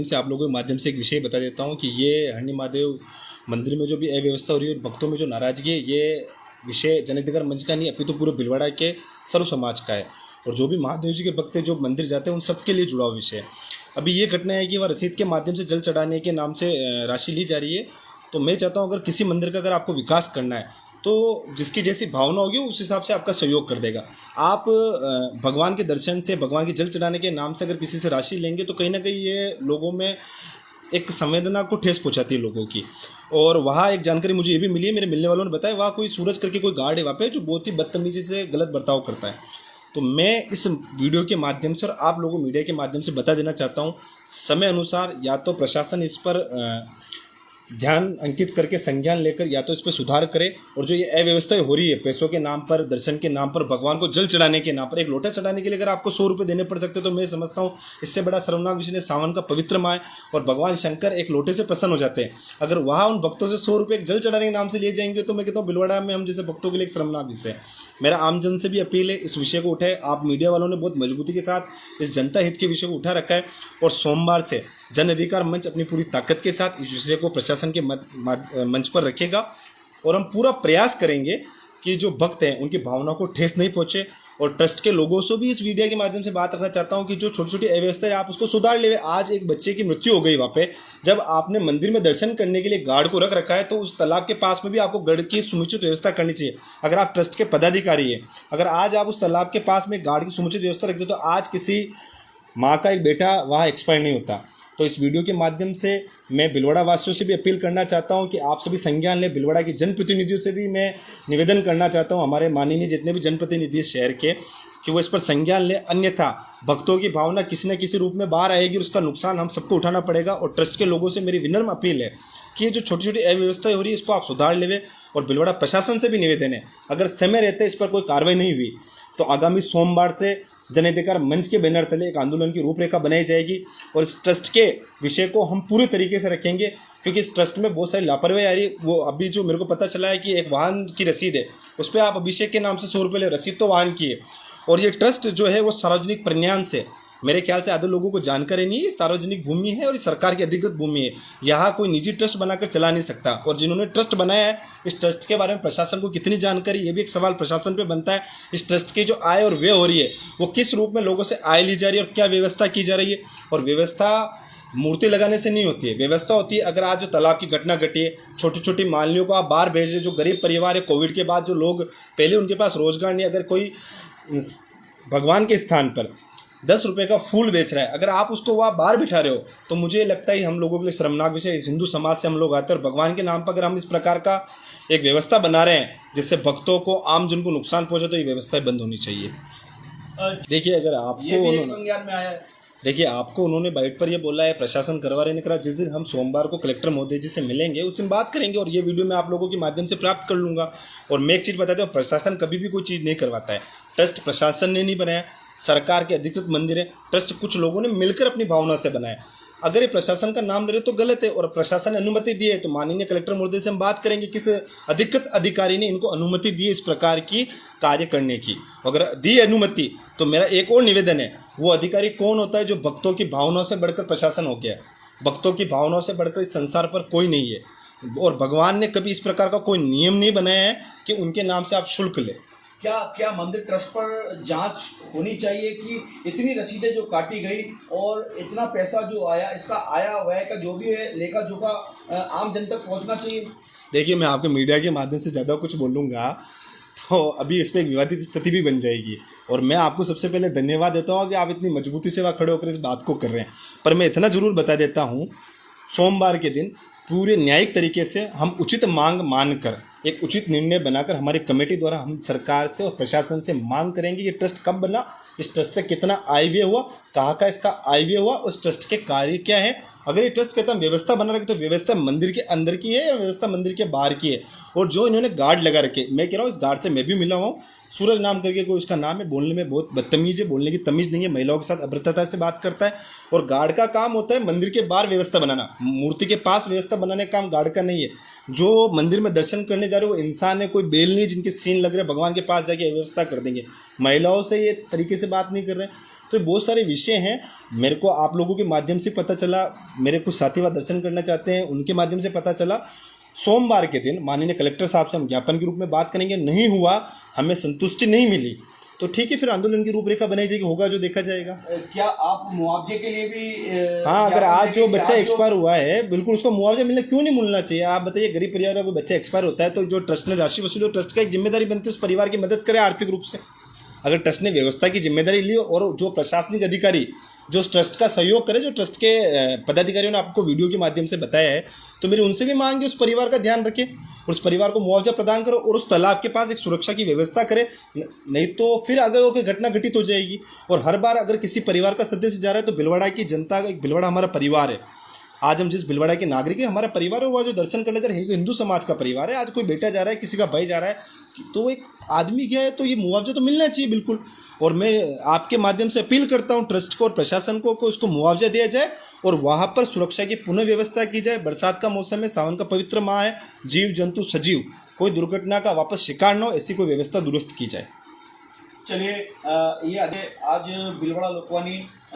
से आप लोगों के माध्यम से एक विषय बता देता हूँ कि ये हरणी महादेव मंदिर में जो भी अव्यवस्था हो रही है और भक्तों में जो नाराजगी है, ये विषय जन अधिकार मंच का नहीं अपितु पूरे भिलवाड़ा के सर्व समाज का है। और जो भी महादेव जी के भक्त जो मंदिर जाते हैं उन सबके लिए जुड़ा हुआ विषय है। अभी ये घटना है कि वह रसीद के माध्यम से जल चढ़ाने के नाम से राशि ली जा रही है। तो मैं चाहता हूँ अगर किसी मंदिर का अगर आपको विकास करना है तो जिसकी जैसी भावना होगी उस हिसाब से आपका सहयोग कर देगा। आप भगवान के दर्शन से, भगवान की जल चढ़ाने के नाम से अगर किसी से राशि लेंगे तो कहीं ना कहीं ये लोगों में एक संवेदना को ठेस पहुंचाती है लोगों की। और वहाँ एक जानकारी मुझे ये भी मिली है, मेरे मिलने वालों ने बताया, वहाँ कोई सूरज करके कोई गार्ड है वहाँ पे जो बहुत ही बदतमीजी से गलत बर्ताव करता है। तो मैं इस वीडियो के माध्यम से और आप लोगों मीडिया के माध्यम से बता देना चाहता हूँ, समय अनुसार या तो प्रशासन इस पर ध्यान अंकित करके संज्ञान लेकर या तो इस पर सुधार करे। और जो ये अव्यवस्थाएं हो रही है पैसों के नाम पर, दर्शन के नाम पर, भगवान को जल चढ़ाने के नाम पर, एक लोटा चढ़ाने के लिए अगर आपको 100 रुपये देने पड़ सकते तो मैं समझता हूँ इससे बड़ा शर्मनाक विषय नहीं। सावन का पवित्र माह है और भगवान शंकर एक लोटे से प्रसन्न हो जाते हैं। अगर वहाँ उन भक्तों से 100 रुपये जल चढ़ाने के नाम से लिए जाएंगे तो मैं कहता हूँ भिलवाड़ा में हम जैसे भक्तों के लिए एक शर्मनाक विषय है। मेरा आमजन से भी अपील है, इस विषय को उठाए। आप मीडिया वालों ने बहुत मजबूती के साथ इस जनता हित के विषय को उठा रखा है और सोमवार से जन अधिकार मंच अपनी पूरी ताकत के साथ इस विषय को प्रशासन के मंच पर रखेगा। और हम पूरा प्रयास करेंगे कि जो भक्त हैं उनकी भावनाओं को ठेस नहीं पहुंचे। और ट्रस्ट के लोगों से भी इस वीडियो के माध्यम से बात रखना चाहता हूं कि जो छोटी छोटी अव्यवस्था है आप उसको सुधार ले। आज एक बच्चे की मृत्यु हो गई वहाँ पे, जब आपने मंदिर में दर्शन करने के लिए गार्ड को रख रखा है तो उस तालाब के पास में भी आपको गार्ड की समुचित व्यवस्था करनी चाहिए। अगर आप ट्रस्ट के पदाधिकारी हैं, अगर आज आप उस तालाब के पास में गार्ड की समुचित व्यवस्था रखते तो आज किसी माँ का एक बेटा वहाँ एक्सपायर नहीं होता। तो इस वीडियो के माध्यम से मैं भिलवाड़ा वासियों से भी अपील करना चाहता हूं कि आप सभी संज्ञान लें। भिलवाड़ा के जनप्रतिनिधियों से भी मैं निवेदन करना चाहता हूं, हमारे माननीय जितने भी जनप्रतिनिधि शहर के, कि वो इस पर संज्ञान लें। अन्यथा भक्तों की भावना किसी न किसी रूप में बाहर आएगी और उसका नुकसान हम सबको उठाना पड़ेगा। और ट्रस्ट के लोगों से मेरी विनम्र अपील है कि ये जो छोटी छोटी अव्यवस्थाएं हो रही है इसको आप सुधार लेवे। और भिलवाड़ा प्रशासन से भी निवेदन है, अगर समय रहते इस पर कोई कार्रवाई नहीं हुई तो आगामी सोमवार से जन अधिकार मंच के बैनर तले एक आंदोलन की रूपरेखा बनाई जाएगी। और इस ट्रस्ट के विषय को हम पूरे तरीके से रखेंगे क्योंकि इस ट्रस्ट में बहुत सारी लापरवाही आ रही है। वो अभी जो मेरे को पता चला है कि एक वाहन की रसीद है, उस पर आप अभिषेक के नाम से 100 रुपये ले, रसीद तो वाहन की है। और ये ट्रस्ट जो है वो सार्वजनिक प्रन्यान से, मेरे ख्याल से आधे लोगों को जानकारी नहीं है, सार्वजनिक भूमि है और सरकार की अधिकृत भूमि है। यहाँ कोई निजी ट्रस्ट बनाकर चला नहीं सकता। और जिन्होंने ट्रस्ट बनाया है इस ट्रस्ट के बारे में प्रशासन को कितनी जानकारी, ये भी एक सवाल प्रशासन पे बनता है। इस ट्रस्ट की जो आय और व्यय हो रही है वो किस रूप में लोगों से आय ली जा रही है और क्या व्यवस्था की जा रही है। और व्यवस्था मूर्ति लगाने से नहीं होती है, व्यवस्था होती है अगर आज जो तालाब की घटना घटी है, छोटी छोटी मालियों को आप बाहर भेजें, जो गरीब परिवार है, कोविड के बाद जो लोग पहले उनके पास रोजगार नहीं, अगर कोई भगवान के स्थान पर 10 रुपये का फूल बेच रहा है, अगर आप उसको वहाँ बाहर बिठा रहे हो तो मुझे लगता है हम लोगों के लिए शर्मनाक विषय। इस हिंदू समाज से हम लोग आते हैं और भगवान के नाम पर अगर हम इस प्रकार का एक व्यवस्था बना रहे हैं जिससे भक्तों को, आम जन को नुकसान पहुंचे तो ये व्यवस्था बंद होनी चाहिए। देखिए अगर आपको उन्होंने बाइट पर ये बोला है प्रशासन करवा रहे नहीं करा, जिस दिन हम सोमवार को कलेक्टर महोदय जी से मिलेंगे उस दिन बात करेंगे और ये वीडियो मैं आप लोगों के माध्यम से प्राप्त कर लूँगा। और मैं एक चीज़ बताता हूँ, प्रशासन कभी भी कोई चीज़ नहीं करवाता है। ट्रस्ट प्रशासन ने नहीं बनाया, सरकार के अधिकृत मंदिर है, ट्रस्ट कुछ लोगों ने मिलकर अपनी भावना से बनाया। अगर ये प्रशासन का नाम ले रहे तो गलत है और प्रशासन ने अनुमति दी है तो माननीय कलेक्टर महोदय से हम बात करेंगे किस अधिकृत अधिकारी ने इनको अनुमति दी इस प्रकार की कार्य करने की। अगर दी अनुमति तो मेरा एक और निवेदन है, वो अधिकारी कौन होता है जो भक्तों की भावनाओं से बढ़कर प्रशासन हो गया। भक्तों की भावनाओं से बढ़कर इस संसार पर कोई नहीं है और भगवान ने कभी इस प्रकार का कोई नियम नहीं बनाया है कि उनके नाम से आप शुल्क लें। क्या मंदिर ट्रस्ट पर जांच होनी चाहिए कि इतनी रसीदें जो काटी गई और इतना पैसा जो आया, इसका आया व्यय का जो भी है लेखा जोखा आम जन तक पहुंचना चाहिए। देखिए मैं आपके मीडिया के माध्यम से ज़्यादा कुछ बोलूँगा तो अभी इस पर एक विवादित स्थिति भी बन जाएगी। और मैं आपको सबसे पहले धन्यवाद देता हूँ कि आप इतनी मजबूती से वहाँ खड़े होकर इस बात को कर रहे हैं। पर मैं इतना ज़रूर बता देता हूँ, सोमवार के दिन पूरे न्यायिक तरीके से हम उचित मांग मानकर एक उचित निर्णय बनाकर हमारी कमेटी द्वारा हम सरकार से और प्रशासन से मांग करेंगे कि ट्रस्ट कब बना, इस ट्रस्ट से कितना आय व्यय हुआ, कहाँ का इसका आय व्यय हुआ, उस ट्रस्ट के कार्य क्या है। अगर ये ट्रस्ट कहता है व्यवस्था बना रखे तो व्यवस्था मंदिर के अंदर की है या व्यवस्था मंदिर के बाहर की है। और जो इन्होंने गार्ड लगा रखे, मैं कह रहा हूँ इस गार्ड से मैं भी मिला हूँ, सूरज नाम करके कोई उसका नाम है, बोलने में बहुत बदतमीज है, बोलने की तमीज़ नहीं है, महिलाओं के साथ अभद्रता से बात करता है। और गार्ड का काम होता है मंदिर के बाहर व्यवस्था बनाना, मूर्ति के पास व्यवस्था बनाने का काम गार्ड का नहीं है। जो मंदिर में दर्शन करने जा रहे हो वो इंसान है, कोई बेल नहीं जिनके सीन लग रहे हैं, भगवान के पास जाके व्यवस्था कर देंगे। महिलाओं से ये तरीके से बात नहीं कर रहे हैं। तो बहुत सारे विषय हैं, मेरे को आप लोगों के माध्यम से पता चला, मेरे कुछ साथी वहाँ दर्शन करना चाहते हैं, उनके माध्यम से पता चला। सोमवार के दिन माननीय कलेक्टर साहब से हम ज्ञापन के रूप में बात करेंगे, नहीं हुआ, हमें संतुष्टि नहीं मिली तो ठीक है, फिर आंदोलन की रूपरेखा बनाई जाएगी, होगा जो देखा जाएगा। क्या आप मुआवजे के लिए भी हाँ, अगर आज जो बच्चा आज एक्सपायर हुआ है बिल्कुल उसको मुआवजा मिलना क्यों नहीं मिलना चाहिए। आप बताइए, गरीब परिवार का कोई बच्चा एक्सपायर होता है तो जो ट्रस्ट ने राशि वसूली, ट्रस्ट का एक जिम्मेदारी बनती है उस परिवार की मदद करे आर्थिक रूप से। अगर ट्रस्ट ने व्यवस्था की जिम्मेदारी ली और जो प्रशासनिक अधिकारी जो उस ट्रस्ट का सहयोग करे, जो ट्रस्ट के पदाधिकारियों ने आपको वीडियो के माध्यम से बताया है, तो मेरी उनसे भी मांग है उस परिवार का ध्यान रखें और उस परिवार को मुआवजा प्रदान करो और उस तालाब के पास एक सुरक्षा की व्यवस्था करें। नहीं तो फिर अगर कोई घटना घटित हो जाएगी। और हर बार अगर किसी परिवार का सदस्य जा रहा है तो भीलवाड़ा की जनता का, एक भीलवाड़ा हमारा परिवार है, आज हम जिस भीलवाड़ा के नागरिक हैं हमारा परिवार है, वो जो दर्शन करने जा रहे हैं हिंदू समाज का परिवार है। आज कोई बेटा जा रहा है, किसी का भाई जा रहा है, तो एक आदमी गया है तो ये मुआवजा तो मिलना चाहिए बिल्कुल। और मैं आपके माध्यम से अपील करता हूँ ट्रस्ट को और प्रशासन को कि उसको मुआवजा दिया जाए और वहाँ पर सुरक्षा की पुनः व्यवस्था की जाए। बरसात का मौसम है, सावन का पवित्र माह है, जीव जंतु सजीव कोई दुर्घटना का वापस शिकार न हो, ऐसी कोई व्यवस्था दुरुस्त की जाए। चलिए, ये आज भीलवाड़ा लोकवाणी